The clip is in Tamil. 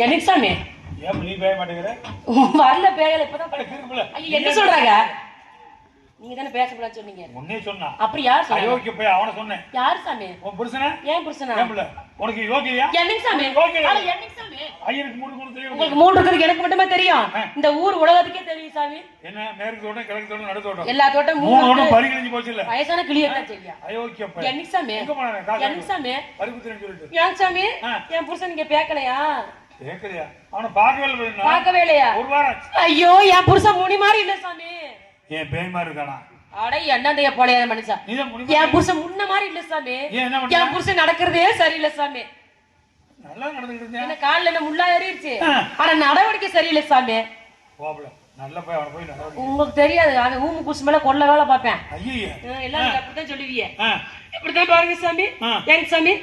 என்னைக்கு சாமி ஏன் நீ பேய மாட்டேங்கிற? வரல பேயல இப்பதான். ஐயோ என்ன சொல்றாங்க? நீங்க தானே பேசக்கூடாது சொன்னீங்க. உன்னே சொன்னா. அப்படி யார் சொன்னா? அயோக்கிய போய் அவன சொன்னேன். யார் சாமி? உன் புருஷனா? ஏன் புருஷனா? ஏம்பல உனக்கு யோகியா? என்னைக்கு சாமி? யோகியா? என்னைக்கு சாமி? ஐயனுக்கு மூணு தெரியும். உங்களுக்கு மூணு இருக்கிறது எனக்கு மட்டுமே தெரியும். இந்த ஊர் உலகத்துக்கே தெரியும் சாமி. என்ன மேற்கு தோட்டம் கிழக்கு தோட்டம் நடு தோட்டம் எல்லா தோட்டம் மூணு தோட்டம் பரிகணிஞ்சு போச்சு இல்ல? வயசான கிளியர் தான் செய்யா. அயோக்கிய போய். என்னைக்கு சாமி? எங்க போனானே? என்னைக்கு சாமி? பரிபுத்திரன் சொல்லிட்டு. ஏன் சாமி? என் புருஷன் நீங்க பேக்கலையா? கேக்கலையா? அவனை பார்க்கவே இல்ல. பார்க்கவே இல்லையா? ஒரு வாரம். ஐயோ என் புருஷன் முனி மாதிரி இல்ல சாமி. ஏன் பேய் மாதிரி இருக்கானா? அட என்னந்தைய போலையாத மனுஷா. என் புருஷன் முன்ன மாதிரி இல்ல சாமி. என் புருஷன் நடக்கிறதே சரியில்லை சாமி. நல்லா நடந்துக்கிட்டு இருந்தேன். என்ன கால்ல என்ன முள்ளா ஏறிடுச்சு. ஆனா நடவடிக்கை சரியில்லை சாமி. போப்ல நல்ல போய் அவன போய் நடவடிக்கை. உங்களுக்கு தெரியாது அந்த ஊமு குசு மேல கொல்ல வேலை பார்ப்பேன். ஐயோ எல்லாம் அப்படித்தான் சொல்லுவீங்க. இப்படித்தான் பாருங்க சாமி. ஏங்க சாமி